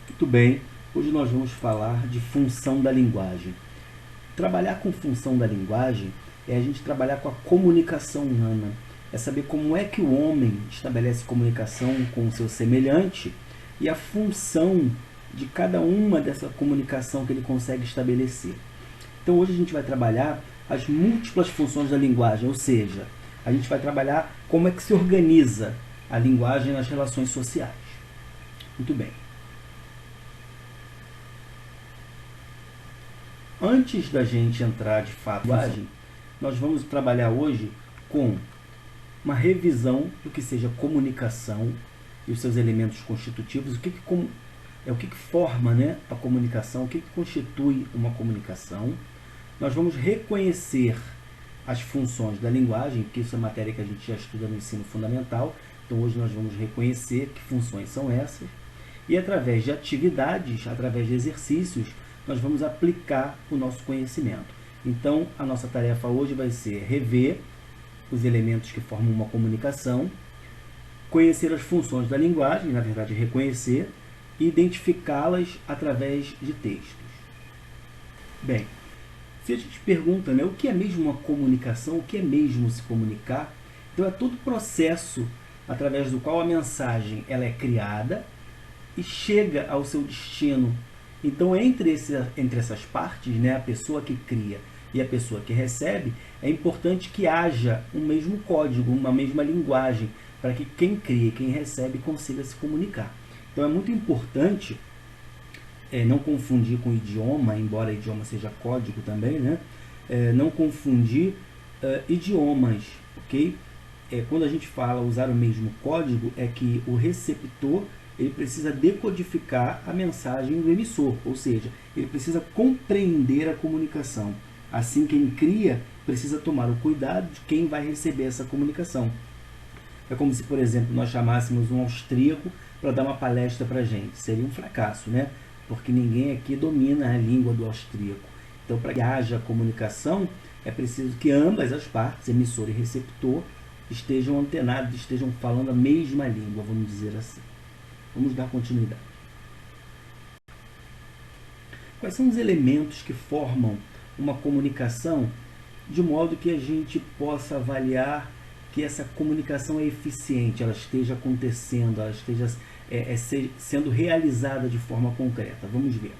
Muito bem, hoje nós vamos falar de função da linguagem. Trabalhar com função da linguagem é a gente trabalhar com a comunicação humana, é saber como é que o homem estabelece comunicação com o seu semelhante e a função de cada uma dessa comunicação que ele consegue estabelecer. Então hoje a gente vai trabalhar as múltiplas funções da linguagem, ou seja, a gente vai trabalhar como é que se organiza a linguagem nas relações sociais. Muito bem. Antes da gente entrar de fato na linguagem, nós vamos trabalhar hoje com uma revisão do que seja comunicação e os seus elementos constitutivos, o que forma, né, a comunicação, o que constitui uma comunicação. Nós vamos reconhecer as funções da linguagem, que isso é matéria que a gente já estuda no ensino fundamental, então hoje nós vamos reconhecer que funções são essas, e através de atividades, através de exercícios, nós vamos aplicar o nosso conhecimento. Então, a nossa tarefa hoje vai ser rever os elementos que formam uma comunicação, conhecer as funções da linguagem, na verdade reconhecer, e identificá-las através de textos. Bem, se a gente pergunta, né, o que é mesmo uma comunicação, o que é mesmo se comunicar, então é todo o processo através do qual a mensagem ela é criada e chega ao seu destino. Então, entre essas partes, né, a pessoa que cria e a pessoa que recebe, é importante que haja um mesmo código, uma mesma linguagem, para que quem cria e quem recebe consiga se comunicar. Então, é muito importante não confundir com idioma, embora idioma seja código também, né? Não confundir idiomas, ok? Quando a gente fala usar o mesmo código, é que o receptor ele precisa decodificar a mensagem do emissor, ou seja, ele precisa compreender a comunicação. Assim, quem cria precisa tomar o cuidado de quem vai receber essa comunicação. É como se, por exemplo, nós chamássemos um austríaco para dar uma palestra para a gente. Seria um fracasso, né? Porque ninguém aqui domina a língua do austríaco. Então, para que haja comunicação, é preciso que ambas as partes, emissor e receptor, estejam antenados, estejam falando a mesma língua, vamos dizer assim. Vamos dar continuidade. Quais são os elementos que formam uma comunicação de modo que a gente possa avaliar que essa comunicação é eficiente, ela esteja acontecendo, ela esteja sendo realizada de forma concreta? Vamos ver.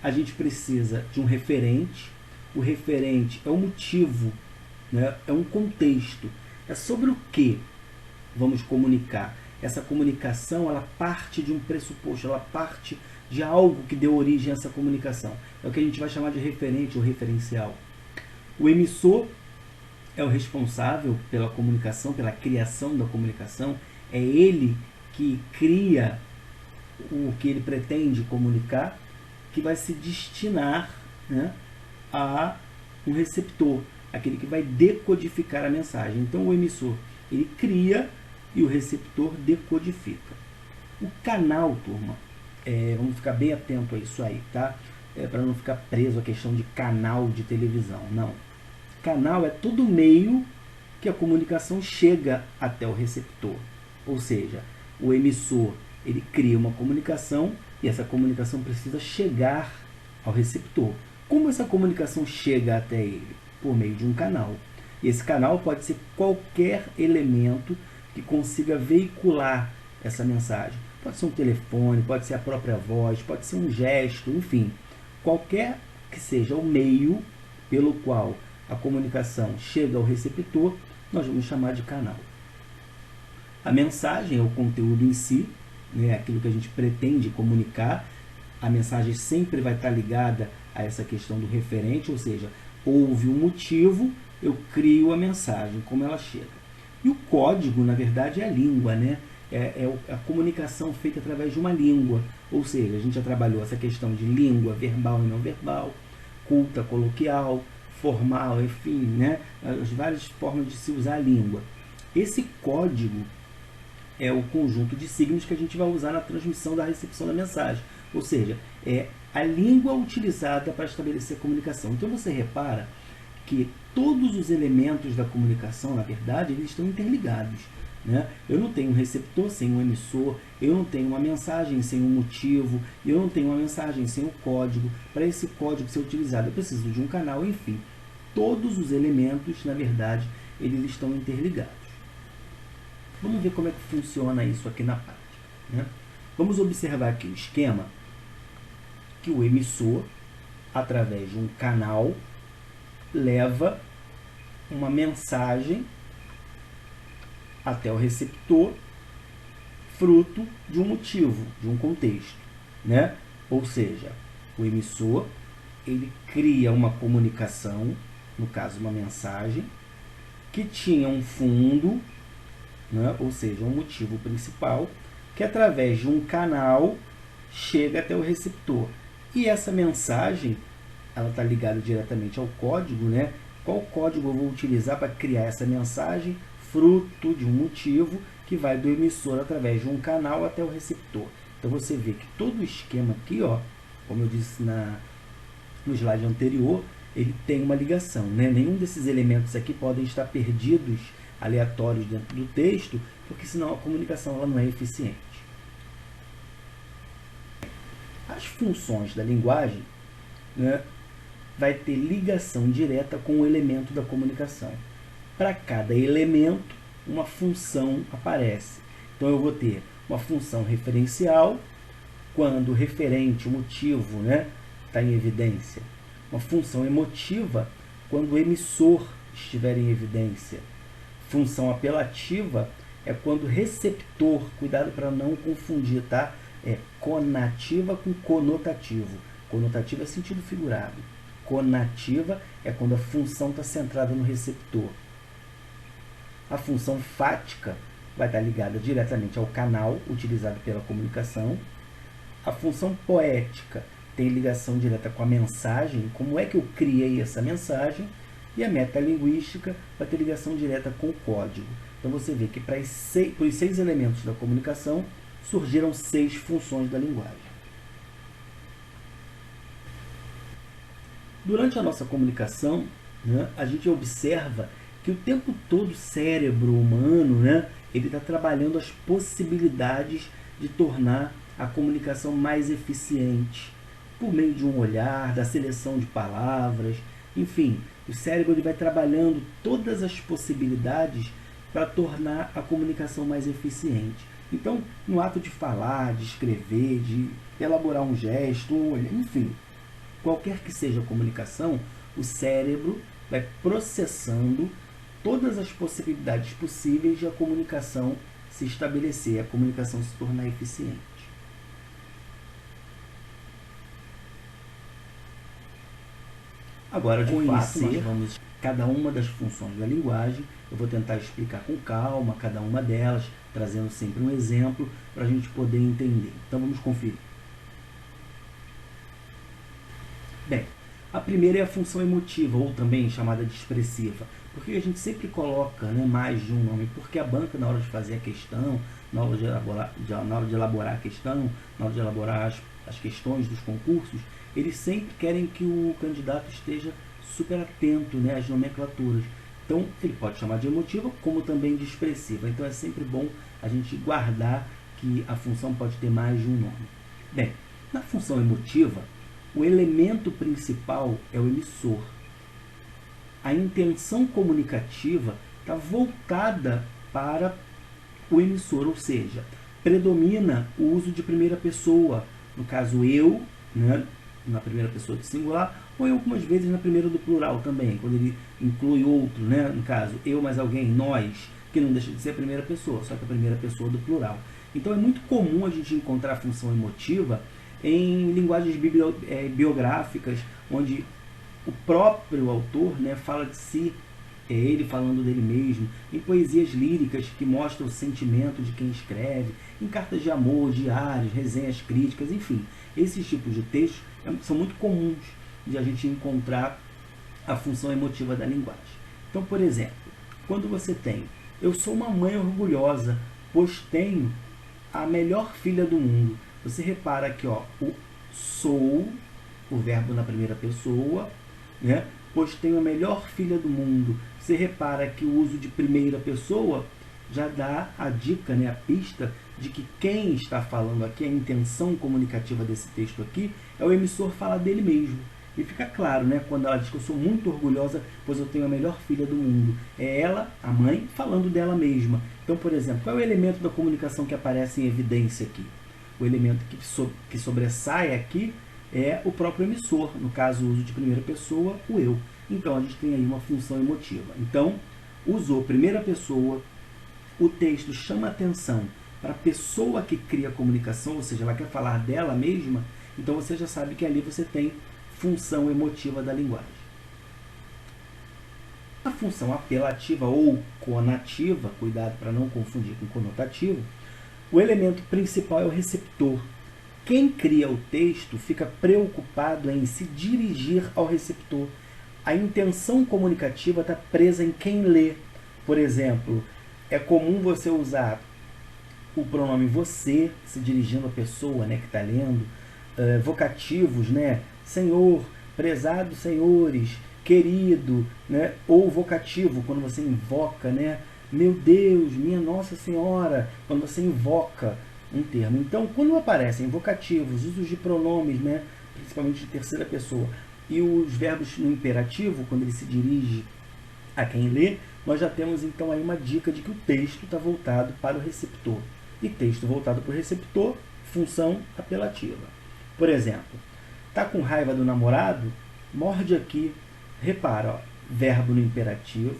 A gente precisa de um referente. O referente é o motivo, né? É um contexto. É sobre o que vamos comunicar. Essa comunicação, ela parte de um pressuposto, ela parte de algo que deu origem a essa comunicação. É o que a gente vai chamar de referente ou referencial. O emissor é o responsável pela comunicação, pela criação da comunicação. É ele que cria o que ele pretende comunicar, que vai se destinar, né, a um receptor, aquele que vai decodificar a mensagem. Então, o emissor, ele cria e o receptor decodifica. O canal, turma, vamos ficar bem atento a isso aí, tá? Para não ficar preso à questão de canal de televisão, não. Canal é todo meio que a comunicação chega até o receptor. Ou seja, o emissor, ele cria uma comunicação e essa comunicação precisa chegar ao receptor. Como essa comunicação chega até ele? Por meio de um canal. E esse canal pode ser qualquer elemento que consiga veicular essa mensagem. Pode ser um telefone, pode ser a própria voz, pode ser um gesto, enfim. Qualquer que seja o meio pelo qual a comunicação chega ao receptor, nós vamos chamar de canal. A mensagem é o conteúdo em si, né, aquilo que a gente pretende comunicar. A mensagem sempre vai estar ligada a essa questão do referente, ou seja, houve um motivo, eu crio a mensagem, como ela chega. E o código, na verdade, é a língua, né? É a comunicação feita através de uma língua. Ou seja, a gente já trabalhou essa questão de língua verbal e não verbal, culta, coloquial, formal, enfim, né? As várias formas de se usar a língua. Esse código é o conjunto de signos que a gente vai usar na transmissão da recepção da mensagem. Ou seja, é a língua utilizada para estabelecer a comunicação. Então você repara que todos os elementos da comunicação, na verdade, eles estão interligados. né? Eu não tenho um receptor sem um emissor, eu não tenho uma mensagem sem um motivo, eu não tenho uma mensagem sem um código. Para esse código ser utilizado, eu preciso de um canal, enfim. Todos os elementos, na verdade, eles estão interligados. Vamos ver como é que funciona isso aqui na prática, né? Vamos observar aqui o esquema que o emissor, através de um canal, leva uma mensagem até o receptor, fruto de um motivo, de um contexto, né? Ou seja, o emissor, ele cria uma comunicação, no caso uma mensagem, que tinha um fundo, né? Ou seja, um motivo principal, que através de um canal chega até o receptor. E essa mensagem, ela está ligada diretamente ao código, né? Qual código eu vou utilizar para criar essa mensagem? Fruto de um motivo que vai do emissor através de um canal até o receptor. Então você vê que todo o esquema aqui, ó, como eu disse no slide anterior, ele tem uma ligação, né? Nenhum desses elementos aqui podem estar perdidos, aleatórios dentro do texto, porque senão a comunicação ela não é eficiente. As funções da linguagem, né, vai ter ligação direta com o elemento da comunicação. Para cada elemento, uma função aparece. Então eu vou ter uma função referencial, quando o referente, o motivo, né, está em evidência. Uma função emotiva, quando o emissor estiver em evidência. Função apelativa é quando o receptor, cuidado para não confundir, tá? É conativa com conotativo. Conotativo é sentido figurado. Conativa é quando a função está centrada no receptor. A função fática vai estar ligada diretamente ao canal utilizado pela comunicação. A função poética tem ligação direta com a mensagem, como é que eu criei essa mensagem. E a metalinguística vai ter ligação direta com o código. Então você vê que para os 6 elementos da comunicação surgiram 6 funções da linguagem. Durante a nossa comunicação, né, a gente observa que o tempo todo o cérebro humano, né, ele está trabalhando as possibilidades de tornar a comunicação mais eficiente, por meio de um olhar, da seleção de palavras, enfim, o cérebro ele vai trabalhando todas as possibilidades para tornar a comunicação mais eficiente. Então, no ato de falar, de escrever, de elaborar um gesto, um olhar, enfim, qualquer que seja a comunicação, o cérebro vai processando todas as possibilidades possíveis de a comunicação se estabelecer, a comunicação se tornar eficiente. Agora, de fato, nós vamos cada uma das funções da linguagem. Eu vou tentar explicar com calma cada uma delas, trazendo sempre um exemplo para a gente poder entender. Então, vamos conferir. Bem, a primeira é a função emotiva, ou também chamada de expressiva. Porque a gente sempre coloca, né, mais de um nome? Porque a banca, na hora de fazer a questão, na hora de elaborar a questão, na hora de elaborar as questões dos concursos, eles sempre querem que o candidato esteja super atento, né, às nomenclaturas. Então, ele pode chamar de emotiva, como também de expressiva. Então, é sempre bom a gente guardar que a função pode ter mais de um nome. Bem, na função emotiva, o elemento principal é o emissor. A intenção comunicativa está voltada para o emissor, ou seja, predomina o uso de primeira pessoa. No caso, eu, né, na primeira pessoa do singular, ou algumas vezes na primeira do plural também, quando ele inclui outro, né? No caso, eu mais alguém, nós, que não deixa de ser a primeira pessoa, só que a primeira pessoa do plural. Então é muito comum a gente encontrar a função emotiva em linguagens biográficas, onde o próprio autor, né, fala de si, é ele falando dele mesmo, em poesias líricas que mostram o sentimento de quem escreve, em cartas de amor, diários, resenhas críticas, enfim. Esses tipos de textos são muito comuns de a gente encontrar a função emotiva da linguagem. Então, por exemplo, quando você tem, eu sou uma mãe orgulhosa, pois tenho a melhor filha do mundo. Você repara aqui, ó, o sou, o verbo na primeira pessoa, né? Pois tenho a melhor filha do mundo. Você repara que o uso de primeira pessoa já dá a dica, né, a pista de que quem está falando aqui, a intenção comunicativa desse texto aqui, é o emissor falar dele mesmo. E fica claro, né, quando ela diz que eu sou muito orgulhosa, pois eu tenho a melhor filha do mundo. É ela, a mãe, falando dela mesma. Então, por exemplo, qual é o elemento da comunicação que aparece em evidência aqui? O elemento que sobressai aqui é o próprio emissor, no caso o uso de primeira pessoa, o eu. Então a gente tem aí uma função emotiva. Então, usou primeira pessoa, o texto chama atenção para a pessoa que cria a comunicação, ou seja, ela quer falar dela mesma, então você já sabe que ali você tem função emotiva da linguagem. A função apelativa ou conativa, cuidado para não confundir com conotativo, o elemento principal é o receptor. Quem cria o texto fica preocupado em se dirigir ao receptor. A intenção comunicativa está presa em quem lê. Por exemplo, é comum você usar o pronome você, se dirigindo à pessoa, né, que está lendo, vocativos, né, senhor, prezado senhores, querido, né, ou vocativo, quando você invoca, né, meu Deus, minha Nossa Senhora, quando você invoca um termo. Então, quando aparecem vocativos, usos de pronomes, né, principalmente de terceira pessoa, e os verbos no imperativo, quando ele se dirige a quem lê, nós já temos então aí uma dica de que o texto está voltado para o receptor. E texto voltado para o receptor, função apelativa. Por exemplo, está com raiva do namorado? Morde aqui, repara, ó, verbo no imperativo,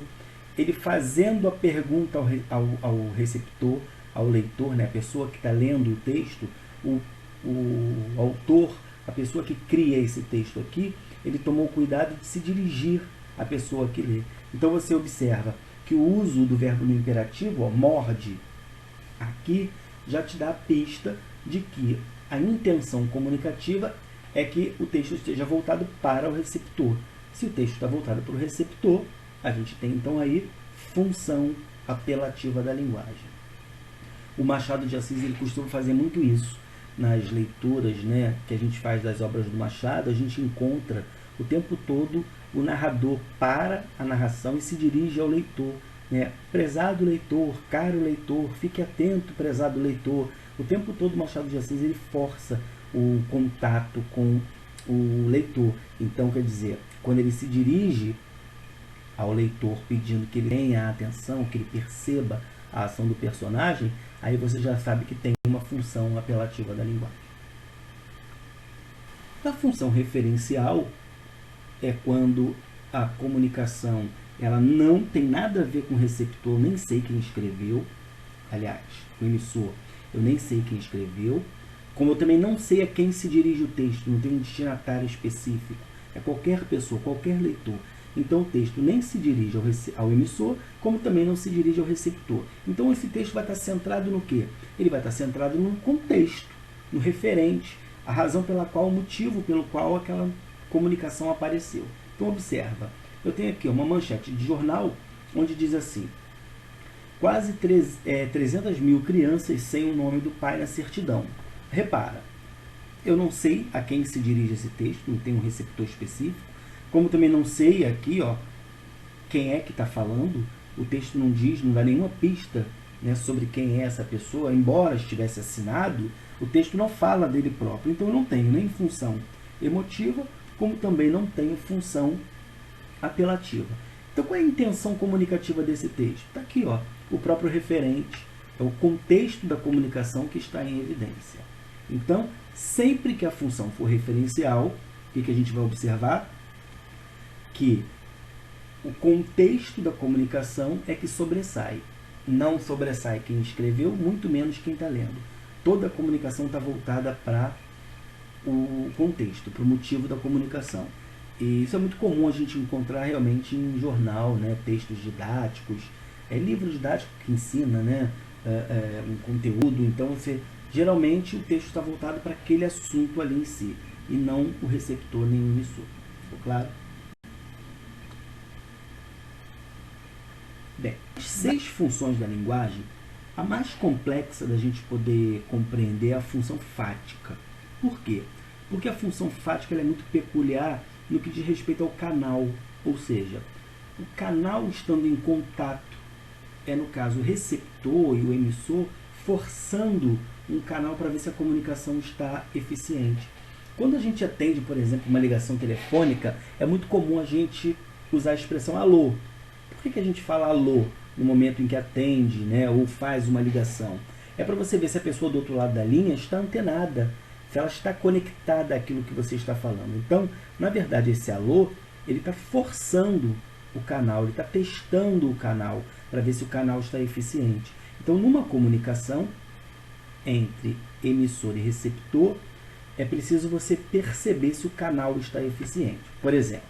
ele fazendo a pergunta ao receptor, ao leitor, né, a pessoa que está lendo o texto, o autor, a pessoa que cria esse texto aqui, ele tomou cuidado de se dirigir à pessoa que lê. Então você observa que o uso do verbo no imperativo, ó, morde, aqui já te dá a pista de que a intenção comunicativa é que o texto esteja voltado para o receptor. Se o texto está voltado para o receptor, a gente tem então aí função apelativa da linguagem. O Machado de Assis ele costuma fazer muito isso. Nas leituras, né, que a gente faz das obras do Machado, a gente encontra o tempo todo o narrador para a narração e se dirige ao leitor. Né? Prezado leitor, caro leitor, fique atento, prezado leitor. O tempo todo o Machado de Assis ele força o contato com o leitor. Então, quer dizer, quando ele se dirige ao leitor pedindo que ele tenha atenção, que ele perceba a ação do personagem, aí você já sabe que tem uma função apelativa da linguagem. A função referencial é quando a comunicação ela não tem nada a ver com o receptor, nem sei quem escreveu, aliás, o emissor, eu nem sei quem escreveu, como eu também não sei a quem se dirige o texto, não tem um destinatário específico, é qualquer pessoa, qualquer leitor. Então o texto nem se dirige ao emissor, como também não se dirige ao receptor. Então esse texto vai estar centrado no quê? Ele vai estar centrado no contexto, no referente, a razão pela qual, o motivo pelo qual aquela comunicação apareceu. Então observa, eu tenho aqui uma manchete de jornal, onde diz assim: quase 300 mil crianças sem o nome do pai na certidão. Repara, eu não sei a quem se dirige esse texto, não tem um receptor específico, como também não sei aqui, ó, quem é que está falando, o texto não diz, não dá nenhuma pista, né, sobre quem é essa pessoa, embora estivesse assinado, o texto não fala dele próprio, então eu não tenho nem função emotiva, como também não tenho função apelativa. Então qual é a intenção comunicativa desse texto? Está aqui, ó, o próprio referente, é o contexto da comunicação que está em evidência. Então, sempre que a função for referencial, o que a gente vai observar? Que o contexto da comunicação é que sobressai. Não sobressai quem escreveu, muito menos quem está lendo. Toda a comunicação está voltada para o contexto, para o motivo da comunicação. E isso é muito comum a gente encontrar realmente em jornal, né? Textos didáticos, livro didático que ensina, né? Um conteúdo. Então, geralmente o texto está voltado para aquele assunto ali em si, e não o receptor nem o emissor. Ficou claro? Bem, as 6 funções da linguagem, a mais complexa da gente poder compreender é a função fática. Por quê? Porque a função fática ela é muito peculiar no que diz respeito ao canal, ou seja, o canal estando em contato é, no caso, o receptor e o emissor forçando um canal para ver se a comunicação está eficiente. Quando a gente atende, por exemplo, uma ligação telefônica, é muito comum a gente usar a expressão alô. Por que a gente fala alô no momento em que atende, né, ou faz uma ligação? É para você ver se a pessoa do outro lado da linha está antenada, se ela está conectada àquilo que você está falando. Então, na verdade, esse alô, ele está forçando o canal, ele está testando o canal para ver se o canal está eficiente. Então, numa comunicação entre emissor e receptor, é preciso você perceber se o canal está eficiente. Por exemplo,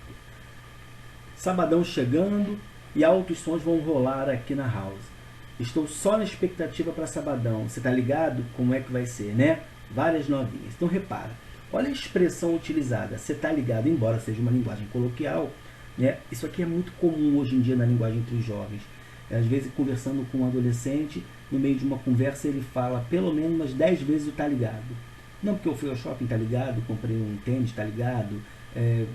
sabadão chegando e altos sons vão rolar aqui na house. Estou só na expectativa para sabadão. Você está ligado? Como é que vai ser, né? Várias novinhas. Então repara, olha a expressão utilizada. Você está ligado, embora seja uma linguagem coloquial, né? Isso aqui é muito comum hoje em dia na linguagem entre os jovens. Às vezes, conversando com um adolescente, no meio de uma conversa ele fala pelo menos umas 10 vezes o tá ligado. Não porque eu fui ao shopping, tá ligado? Comprei um tênis, tá ligado?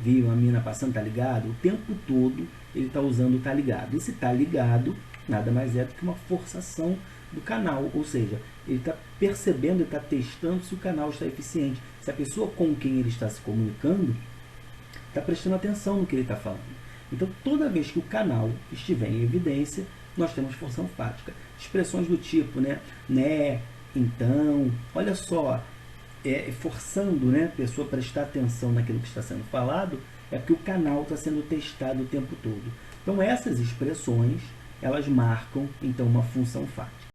Vi uma mina passando, tá ligado? O tempo todo ele está usando o tá ligado. Esse tá ligado nada mais é do que uma forçação do canal, ou seja, ele está percebendo, ele está testando se o canal está eficiente, se a pessoa com quem ele está se comunicando está prestando atenção no que ele está falando. Então, toda vez que o canal estiver em evidência, nós temos função fática. Expressões do tipo, né, então, olha só, forçando, né, a pessoa a prestar atenção naquilo que está sendo falado, é porque o canal está sendo testado o tempo todo. Então, essas expressões, elas marcam, então, uma função fática.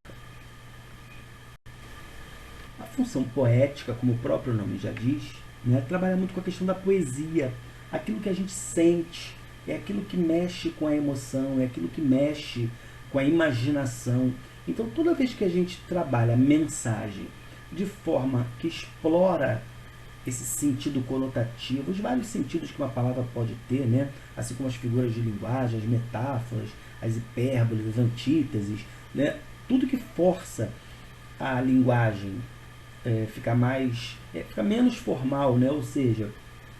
A função poética, como o próprio nome já diz, né, trabalha muito com a questão da poesia. Aquilo que a gente sente, é aquilo que mexe com a emoção, é aquilo que mexe com a imaginação. Então, toda vez que a gente trabalha a mensagem de forma que explora esse sentido conotativo, os vários sentidos que uma palavra pode ter, né? Assim como as figuras de linguagem, as metáforas, as hipérboles, as antíteses, né? Tudo que força a linguagem ficar menos formal, né? Ou seja,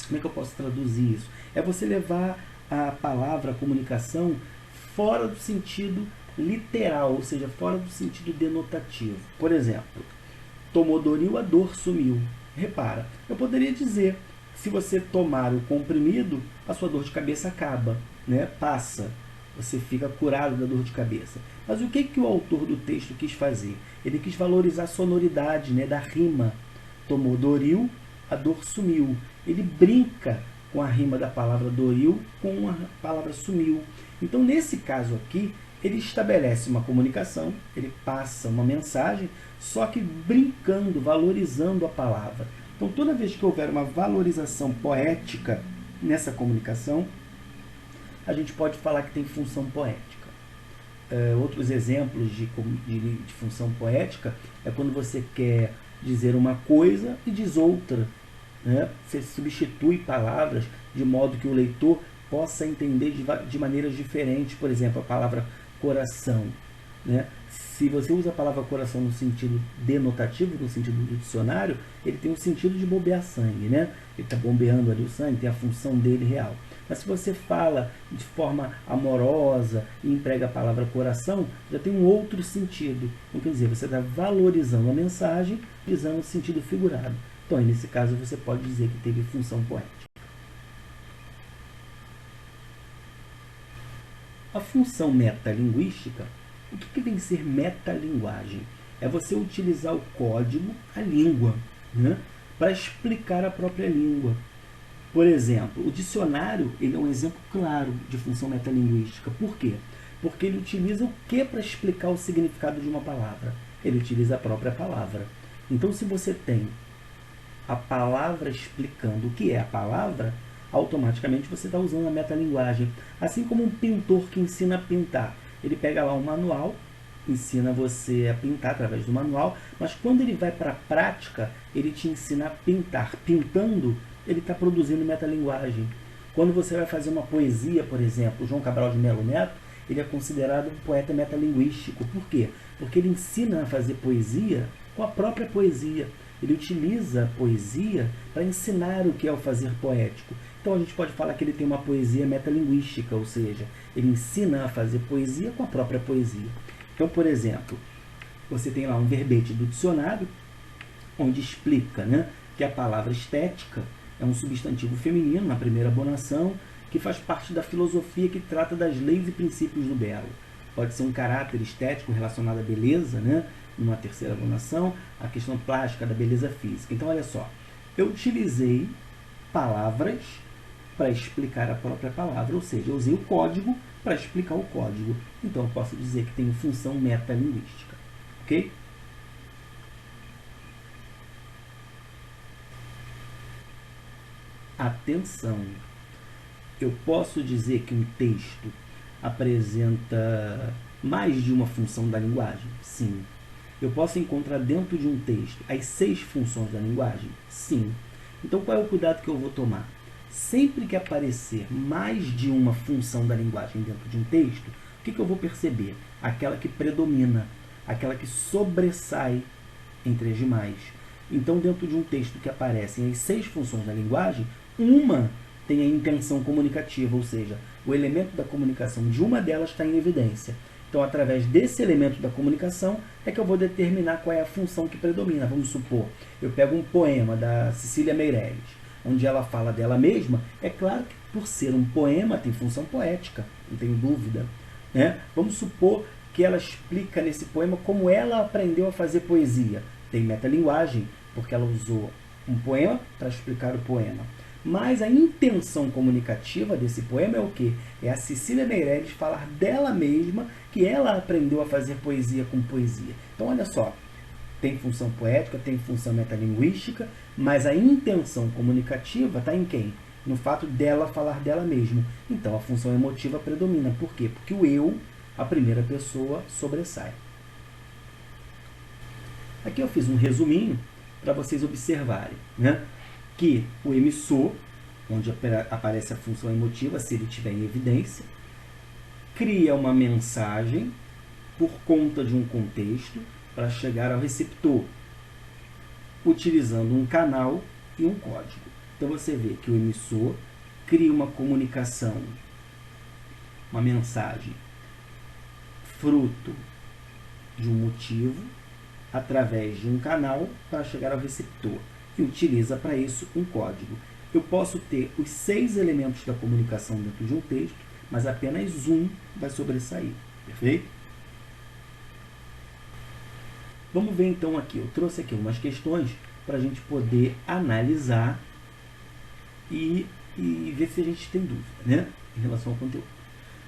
como é que eu posso traduzir isso? É você levar a palavra, a comunicação, fora do sentido literal, ou seja, fora do sentido denotativo. Por exemplo, tomou Doril, a dor sumiu. Repara, eu poderia dizer, se você tomar o comprimido, a sua dor de cabeça acaba, né? Passa, você fica curado da dor de cabeça. Mas o que o autor do texto quis fazer? Ele quis valorizar a sonoridade, né, da rima. Tomou Doril, a dor sumiu. Ele brinca com a rima da palavra Doril com a palavra sumiu. Então, nesse caso aqui, ele estabelece uma comunicação, ele passa uma mensagem, só que brincando, valorizando a palavra. Então, toda vez que houver uma valorização poética nessa comunicação, a gente pode falar que tem função poética. Outros exemplos de função poética é quando você quer dizer uma coisa e diz outra, né? Você substitui palavras de modo que o leitor possa entender de maneiras diferentes. Por exemplo, a palavra coração, né? Se você usa a palavra coração no sentido denotativo, no sentido do dicionário, ele tem o sentido de bombear sangue, né? Ele está bombeando ali o sangue, tem a função dele real. Mas se você fala de forma amorosa e emprega a palavra coração, já tem um outro sentido. Então, quer dizer, você está valorizando a mensagem, utilizando o sentido figurado. Então, nesse caso, você pode dizer que teve função poética. A função metalinguística, o que vem ser metalinguagem? É você utilizar o código, a língua, né, para explicar a própria língua. Por exemplo, o dicionário ele é um exemplo claro de função metalinguística. Por quê? Porque ele utiliza o que para explicar o significado de uma palavra? Ele utiliza a própria palavra. Então, se você tem a palavra explicando o que é a palavra, automaticamente você está usando a metalinguagem. Assim como um pintor que ensina a pintar. Ele pega lá um manual, ensina você a pintar através do manual, mas quando ele vai para a prática, ele te ensina a pintar. Pintando, ele está produzindo metalinguagem. Quando você vai fazer uma poesia, por exemplo, João Cabral de Melo Neto, ele é considerado um poeta metalinguístico. Por quê? Porque ele ensina a fazer poesia com a própria poesia. Ele utiliza a poesia para ensinar o que é o fazer poético. Então a gente pode falar que ele tem uma poesia metalinguística, ou seja, ele ensina a fazer poesia com a própria poesia. Então, por exemplo, você tem lá um verbete do dicionário, onde explica, né, que a palavra estética é um substantivo feminino, na primeira abonação, que faz parte da filosofia que trata das leis e princípios do belo. Pode ser um caráter estético relacionado à beleza, né, numa terceira abonação, a questão plástica da beleza física. Então, olha só, eu utilizei palavras para explicar a própria palavra, ou seja, eu usei o código para explicar o código. Então, eu posso dizer que tem função metalinguística. Ok? Atenção! Eu posso dizer que um texto apresenta mais de uma função da linguagem? Sim. Eu posso encontrar dentro de um texto as 6 funções da linguagem? Sim. Então, qual é o cuidado que eu vou tomar? Sempre que aparecer mais de uma função da linguagem dentro de um texto, o que eu vou perceber? Aquela que predomina, aquela que sobressai entre as demais. Então, dentro de um texto que aparecem as 6 funções da linguagem, uma tem a intenção comunicativa, ou seja, o elemento da comunicação de uma delas está em evidência. Então, através desse elemento da comunicação, é que eu vou determinar qual é a função que predomina. Vamos supor, eu pego um poema da Cecília Meirelles, onde ela fala dela mesma. É claro que, por ser um poema, tem função poética, não tenho dúvida, né? Vamos supor que ela explica nesse poema como ela aprendeu a fazer poesia. Tem metalinguagem, porque ela usou um poema para explicar o poema. Mas a intenção comunicativa desse poema é o quê? É a Cecília Meirelles falar dela mesma que ela aprendeu a fazer poesia com poesia. Então, olha só, tem função poética, tem função metalinguística, mas a intenção comunicativa está em quem? No fato dela falar dela mesma. Então, a função emotiva predomina. Por quê? Porque o eu, a primeira pessoa, sobressai. Aqui eu fiz um resuminho para vocês observarem, né? Que o emissor, onde aparece a função emotiva, se ele estiver em evidência, cria uma mensagem por conta de um contexto para chegar ao receptor, utilizando um canal e um código. Então você vê que o emissor cria uma comunicação, uma mensagem, fruto de um motivo, através de um canal para chegar ao receptor, e utiliza para isso um código. Eu posso ter os 6 elementos da comunicação dentro de um texto, mas apenas um vai sobressair. Perfeito? Vamos ver então aqui. Eu trouxe aqui umas questões para a gente poder analisar e ver se a gente tem dúvida, né, em relação ao conteúdo.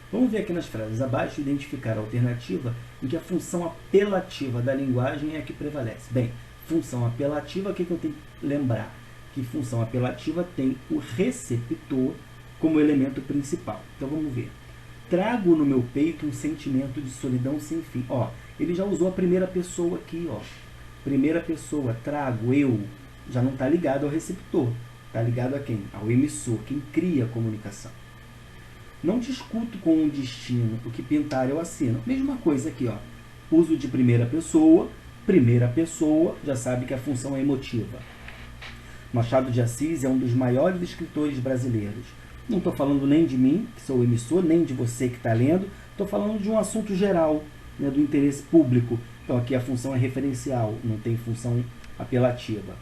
Vamos ver aqui nas frases abaixo, identificar a alternativa em que a função apelativa da linguagem é a que prevalece. Bem, função apelativa, o que eu tenho que lembrar? Que função apelativa tem o receptor como elemento principal. Então vamos ver. Trago no meu peito um sentimento de solidão sem fim. Ó, ele já usou a primeira pessoa aqui, ó. Primeira pessoa, trago, eu, já não está ligado ao receptor. Está ligado a quem? Ao emissor, quem cria a comunicação. Não discuto com um destino, o que pintar eu assino. Mesma coisa aqui, ó. Uso de primeira pessoa, já sabe que a função é emotiva. Machado de Assis é um dos maiores escritores brasileiros. Não estou falando nem de mim, que sou o emissor, nem de você que está lendo. Estou falando de um assunto geral, né, do interesse público. Então aqui a função é referencial, não tem função apelativa.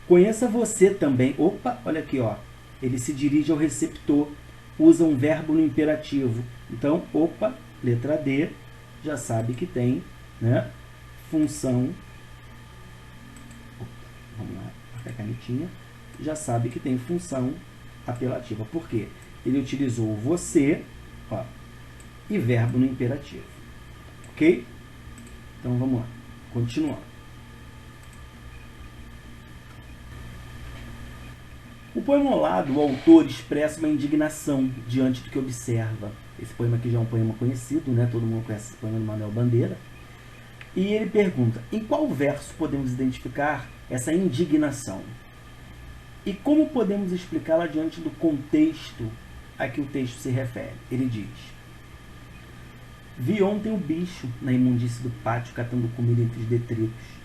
Conheça você também. Opa, olha aqui, ó. Ele se dirige ao receptor, usa um verbo no imperativo. Então, opa, letra D, já sabe que tem, né, função. Opa, vamos lá, marcar a canetinha. Já sabe que tem função apelativa. Por quê? Ele utilizou o você, ó, e verbo no imperativo. Ok? Então vamos lá, continuando. O poema ao lado, o autor expressa uma indignação diante do que observa. Esse poema aqui já é um poema conhecido, né? Todo mundo conhece esse poema do Manuel Bandeira. E ele pergunta, em qual verso podemos identificar essa indignação? E como podemos explicá-la diante do contexto a que o texto se refere? Ele diz, vi ontem o bicho na imundície do pátio catando comida entre os detritos.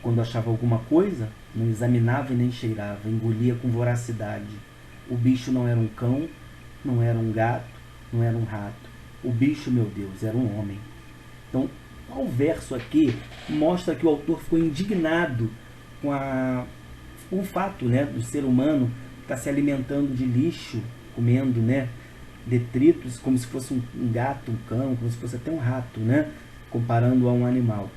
Quando achava alguma coisa, não examinava e nem cheirava, engolia com voracidade. O bicho não era um cão, não era um gato, não era um rato. O bicho, meu Deus, era um homem. Então, O verso aqui mostra que o autor ficou indignado com o fato, né, do ser humano estar se alimentando de lixo, comendo, né, detritos, como se fosse um gato, um cão, como se fosse até um rato, né, comparando a um animal.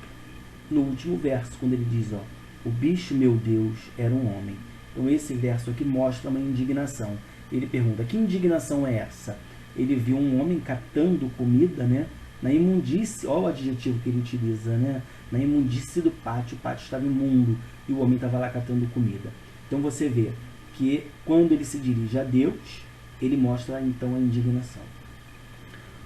No último verso, quando ele diz, ó, o bicho, meu Deus, era um homem. Então esse verso aqui mostra uma indignação. Ele pergunta, que indignação é essa? Ele viu um homem catando comida, né, na imundície, olha o adjetivo que ele utiliza, né, na imundície do pátio, o pátio estava imundo e o homem estava lá catando comida. Então você vê que quando ele se dirige a Deus, ele mostra então a indignação.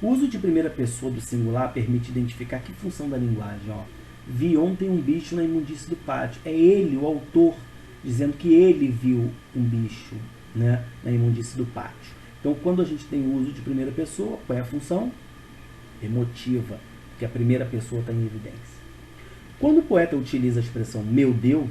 O uso de primeira pessoa do singular permite identificar que função da linguagem, ó. Vi ontem um bicho na imundície do pátio. É ele, o autor, dizendo que ele viu um bicho, né, na imundície do pátio. Então, quando a gente tem o uso de primeira pessoa, qual é a função? Emotiva, que a primeira pessoa está em evidência. Quando o poeta utiliza a expressão meu Deus,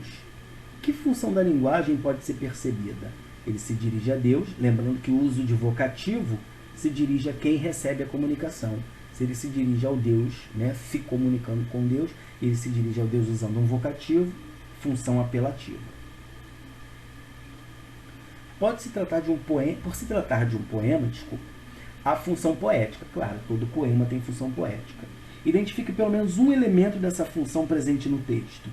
que função da linguagem pode ser percebida? Ele se dirige a Deus, lembrando que o uso de vocativo se dirige a quem recebe a comunicação. Se ele se dirige ao Deus, né, se comunicando com Deus, ele se dirige ao Deus usando um vocativo, função apelativa. Por se tratar de um poema, a função poética. Claro, todo poema tem função poética. Identifique pelo menos um elemento dessa função presente no texto.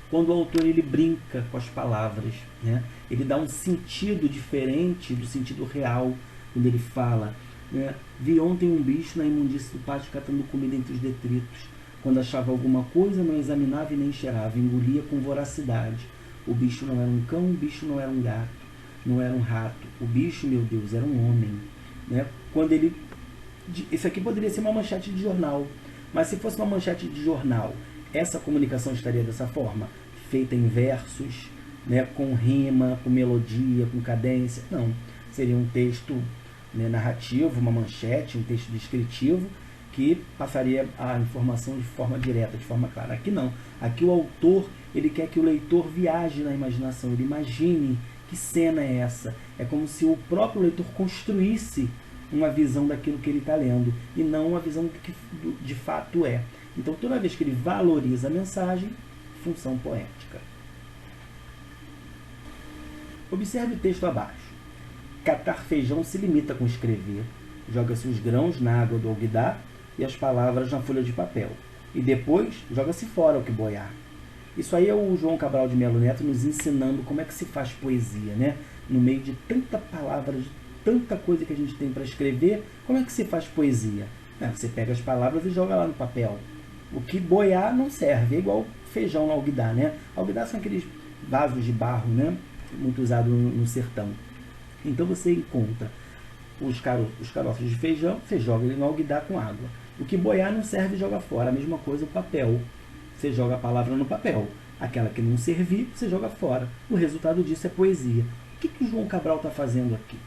Quando o autor ele brinca com as palavras, né? Ele dá um sentido diferente do sentido real, quando ele fala, né? Vi ontem um bicho na imundície do pátio catando comida entre os detritos. Quando achava alguma coisa, não examinava e nem cheirava, engolia com voracidade. O bicho não era um cão, o bicho não era um gato, não era um rato. O bicho, meu Deus, era um homem. Né? Quando ele... Isso aqui poderia ser uma manchete de jornal, mas se fosse uma manchete de jornal, essa comunicação estaria dessa forma, feita em versos, né, com rima, com melodia, com cadência? Não, seria um texto, né, narrativo, uma manchete, um texto descritivo, que passaria a informação de forma direta, de forma clara. Aqui não, aqui o autor ele quer que o leitor viaje na imaginação, ele imagine que cena é essa. É como se o próprio leitor construísse uma visão daquilo que ele está lendo, e não uma visão do que de fato é. Então, toda vez que ele valoriza a mensagem, função poética. Observe o texto abaixo. Catar feijão se limita com escrever. Joga-se os grãos na água do alguidar e as palavras na folha de papel. E depois, joga-se fora o que boiar. Isso aí é o João Cabral de Melo Neto nos ensinando como é que se faz poesia, né? No meio de tanta palavra, de tanta coisa que a gente tem para escrever, como é que se faz poesia? Você pega as palavras e joga lá no papel. O que boiar não serve, é igual feijão no alguidar, né? Alguidar são aqueles vasos de barro, né? Muito usado no sertão. Então você encontra os caroços de feijão, você joga ele no alguidar com água. O que boiar não serve, joga fora. A mesma coisa o papel. Você joga a palavra no papel. Aquela que não servir, você joga fora. O resultado disso é poesia. O que o João Cabral está fazendo aqui?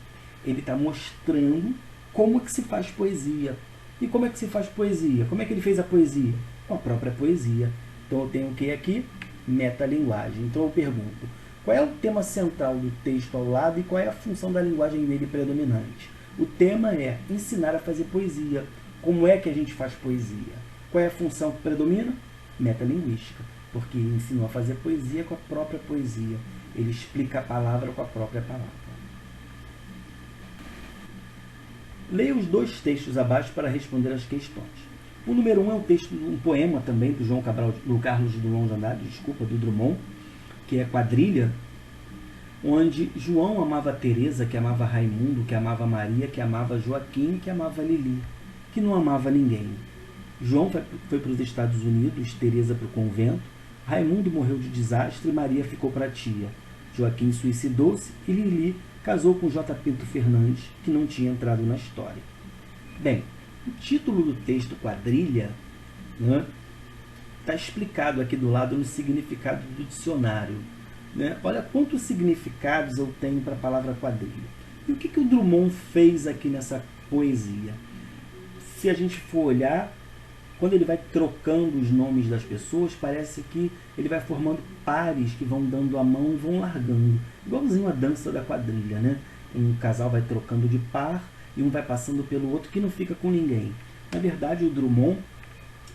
Ele está mostrando como é que se faz poesia. E como é que se faz poesia? Como é que ele fez a poesia? Com a própria poesia. Então eu tenho o que aqui? Metalinguagem. Então eu pergunto, qual é o tema central do texto ao lado e qual é a função da linguagem dele predominante? O tema é ensinar a fazer poesia. Como é que a gente faz poesia? Qual é a função que predomina? Metalinguística. Porque ele ensinou a fazer poesia com a própria poesia. Ele explica a palavra com a própria palavra. Leia os dois textos abaixo para responder as questões. O número 1 é um poema também do João Cabral, do Carlos Drummond de Andrade, do Drummond, que é Quadrilha, onde João amava Teresa, que amava Raimundo, que amava Maria, que amava Joaquim, que amava Lili, que não amava ninguém. João foi para os Estados Unidos, Teresa para o convento, Raimundo morreu de desastre e Maria ficou para a tia. Joaquim suicidou-se e Lili casou com J. Pinto Fernandes, que não tinha entrado na história. Bem, o título do texto Quadrilha, né, está explicado aqui do lado no significado do dicionário. Né? Olha quantos significados eu tenho para a palavra quadrilha. E o que o Drummond fez aqui nessa poesia? Se a gente for olhar, quando ele vai trocando os nomes das pessoas, parece que ele vai formando pares que vão dando a mão e vão largando. Igualzinho a dança da quadrilha, né? Um casal vai trocando de par e um vai passando pelo outro que não fica com ninguém. Na verdade, o Drummond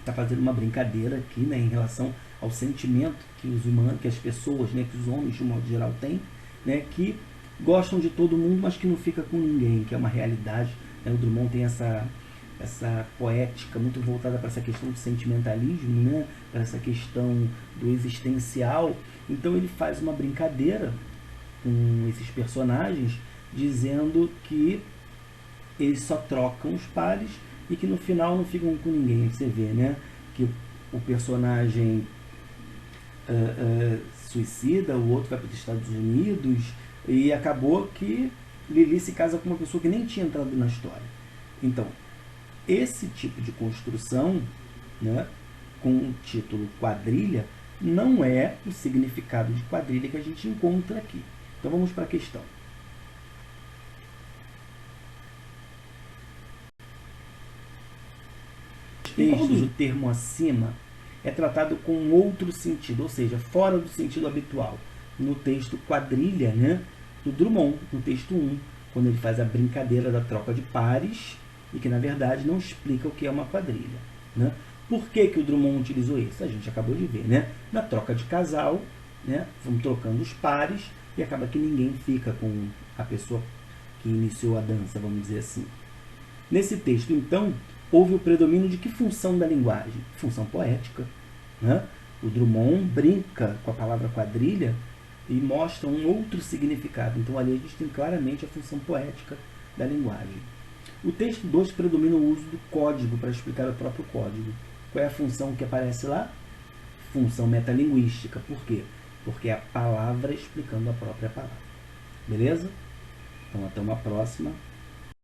está fazendo uma brincadeira aqui, né, em relação ao sentimento que os humanos, que as pessoas, né, que os homens de um modo geral têm, né, que gostam de todo mundo, mas que não fica com ninguém, que é uma realidade, né? O Drummond tem essa poética muito voltada para essa questão do sentimentalismo, né, para essa questão do existencial. Então ele faz uma brincadeira com esses personagens, dizendo que eles só trocam os pares e que no final não ficam com ninguém. Você vê, né, que o personagem suicida, o outro vai para os Estados Unidos, e acabou que Lili se casa com uma pessoa que nem tinha entrado na história. Então, esse tipo de construção, né, com o título quadrilha, não é o significado de quadrilha que a gente encontra aqui. Então vamos para a questão. Textos, o termo acima é tratado com outro sentido, ou seja, fora do sentido habitual. No texto quadrilha, né, do Drummond, no texto 1, quando ele faz a brincadeira da troca de pares, e que na verdade não explica o que é uma quadrilha, né? Por que o Drummond utilizou isso? A gente acabou de ver, né? Na troca de casal, né, vão trocando os pares e acaba que ninguém fica com a pessoa que iniciou a dança, vamos dizer assim. Nesse texto, então, houve o predomínio de que função da linguagem? Função poética, né? O Drummond brinca com a palavra quadrilha e mostra um outro significado. Então ali a gente tem claramente a função poética da linguagem. O texto 2 predomina o uso do código para explicar o próprio código. Qual é a função que aparece lá? Função metalinguística. Por quê? Porque é a palavra explicando a própria palavra. Beleza? Então até uma próxima.